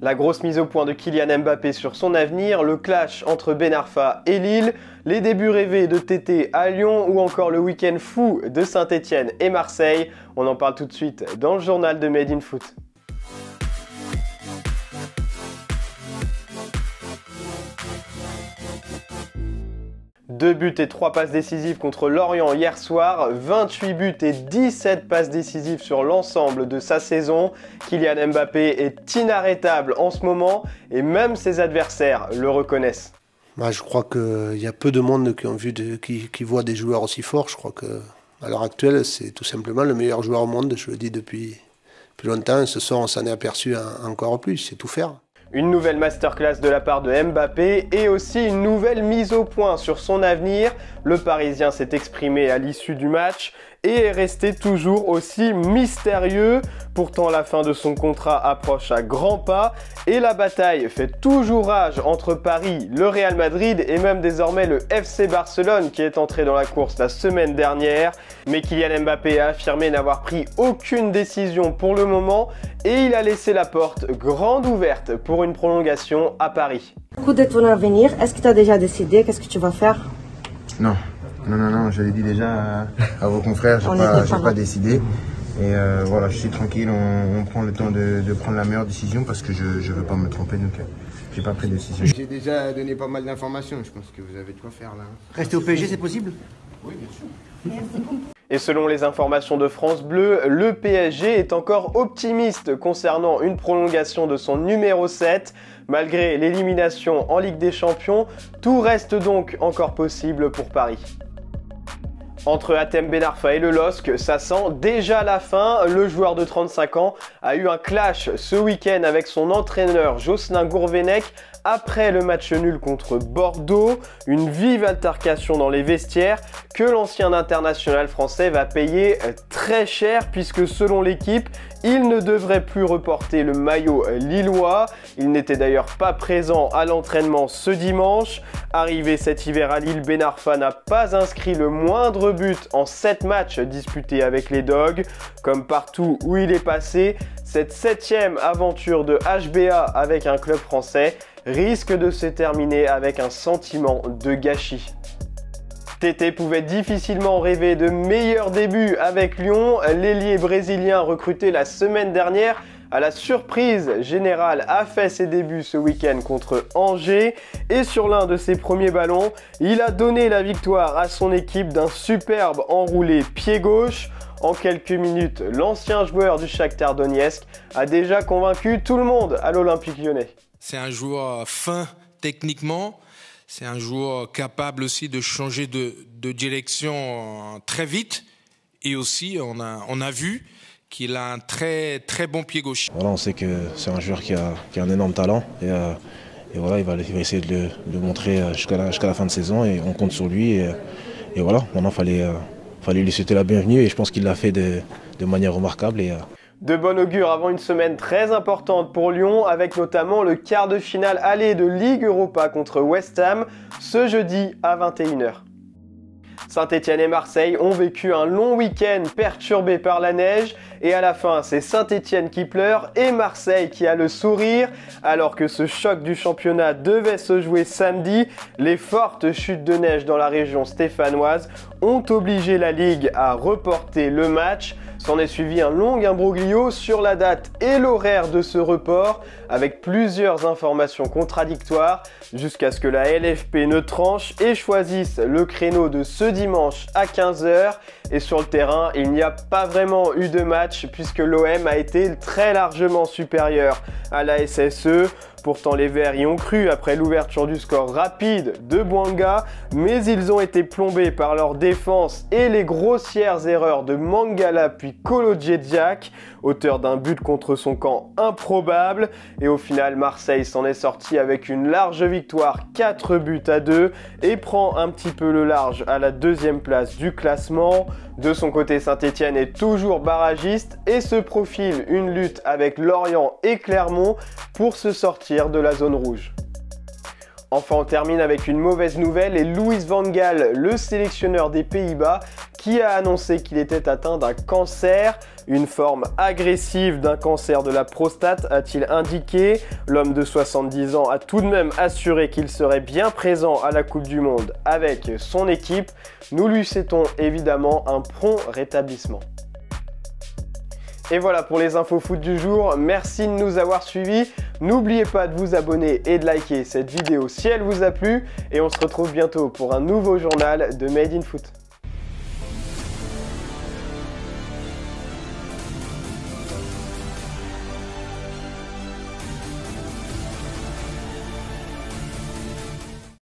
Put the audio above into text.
La grosse mise au point de Kylian Mbappé sur son avenir, le clash entre Ben Arfa et Lille, les débuts rêvés de Tété à Lyon ou encore le week-end fou de Saint-Etienne et Marseille. On en parle tout de suite dans le journal de Made in Foot. Deux buts et 3 passes décisives contre Lorient hier soir, 28 buts et 17 passes décisives sur l'ensemble de sa saison. Kylian Mbappé est inarrêtable en ce moment et même ses adversaires le reconnaissent. Je crois qu'il y a peu de monde qui voit des joueurs aussi forts. Je crois qu'à l'heure actuelle, c'est tout simplement le meilleur joueur au monde. Je le dis depuis longtemps. Ce soir, on s'en est aperçu encore plus. C'est tout faire. Une nouvelle masterclass de la part de Mbappé et aussi une nouvelle mise au point sur son avenir. Le Parisien s'est exprimé à l'issue du match et est resté toujours aussi mystérieux. Pourtant, la fin de son contrat approche à grands pas et la bataille fait toujours rage entre Paris, le Real Madrid et même désormais le FC Barcelone qui est entré dans la course la semaine dernière. Mais Kylian Mbappé a affirmé n'avoir pris aucune décision pour le moment et il a laissé la porte grande ouverte pour une prolongation à Paris. Coup de ton avenir, est-ce que tu as déjà décidé? Qu'est-ce que tu vas faire? Non, je l'ai dit déjà à vos confrères, je n'ai pas décidé. Et voilà, je suis tranquille, on prend le temps de prendre la meilleure décision parce que je ne veux pas me tromper, donc je n'ai pas pris de décision. J'ai déjà donné pas mal d'informations, je pense que vous avez de quoi faire là. Rester au PSG, c'est possible? Oui, bien sûr. Et selon les informations de France Bleu, le PSG est encore optimiste concernant une prolongation de son numéro 7. Malgré l'élimination en Ligue des Champions, tout reste donc encore possible pour Paris. Entre Hatem Ben Arfa et le LOSC, ça sent déjà la fin. Le joueur de 35 ans a eu un clash ce week-end avec son entraîneur Jocelyn Gourvenec après le match nul contre Bordeaux. Une vive altercation dans les vestiaires que l'ancien international français va payer très cher puisque selon l'équipe, il ne devrait plus reporter le maillot lillois. Il n'était d'ailleurs pas présent à l'entraînement ce dimanche. Arrivé cet hiver à Lille, Ben Arfa n'a pas inscrit le moindre but en 7 matchs disputés avec les Dogs. Comme partout où il est passé, cette 7e aventure de HBA avec un club français risque de se terminer avec un sentiment de gâchis. Tété pouvait difficilement rêver de meilleurs débuts avec Lyon. L'ailier brésilien recruté la semaine dernière à la surprise générale a fait ses débuts ce week-end contre Angers et sur l'un de ses premiers ballons, il a donné la victoire à son équipe d'un superbe enroulé pied gauche. En quelques minutes, l'ancien joueur du Shakhtar Donetsk a déjà convaincu tout le monde à l'Olympique Lyonnais. C'est un joueur fin techniquement. C'est un joueur capable aussi de changer de direction très vite. Et aussi, on a vu qu'il a un très bon pied gauche. Voilà, on sait que c'est un joueur qui a un énorme talent. Et voilà, il va essayer de le montrer jusqu'à la fin de saison. Et on compte sur lui. Et voilà, maintenant, il fallait lui souhaiter la bienvenue. Et je pense qu'il l'a fait de manière remarquable. De bon augure avant une semaine très importante pour Lyon, avec notamment le quart de finale aller de Ligue Europa contre West Ham, ce jeudi à 21h. Saint-Etienne et Marseille ont vécu un long week-end perturbé par la neige et à la fin c'est Saint-Etienne qui pleure et Marseille qui a le sourire. Alors que ce choc du championnat devait se jouer samedi, les fortes chutes de neige dans la région stéphanoise ont obligé la Ligue à reporter le match. S'en est suivi un long imbroglio sur la date et l'horaire de ce report avec plusieurs informations contradictoires jusqu'à ce que la LFP ne tranche et choisisse le créneau de ce dimanche à 15h. Et sur le terrain, il n'y a pas vraiment eu de match puisque l'OM a été très largement supérieur à la SSE. Pourtant, les Verts y ont cru après l'ouverture du score rapide de Bouanga, mais ils ont été plombés par leur défense et les grossières erreurs de Mangala puis Kolo Djedjak, auteur d'un but contre son camp improbable. Et au final, Marseille s'en est sorti avec une large victoire 4-2 et prend un petit peu le large à la 2e place du classement. De son côté, Saint-Etienne est toujours barragiste et se profile une lutte avec Lorient et Clermont pour se sortir de la zone rouge. Enfin, on termine avec une mauvaise nouvelle et Louis van Gaal, le sélectionneur des Pays-Bas, qui a annoncé qu'il était atteint d'un cancer, Une forme agressive d'un cancer de la prostate, a-t-il indiqué. L'homme de 70 ans a tout de même assuré qu'il serait bien présent à la Coupe du Monde avec son équipe. Nous lui souhaitons évidemment un prompt rétablissement. Et voilà pour les infos foot du jour, merci de nous avoir suivis. N'oubliez pas de vous abonner et de liker cette vidéo si elle vous a plu. Et on se retrouve bientôt pour un nouveau journal de Made in Foot.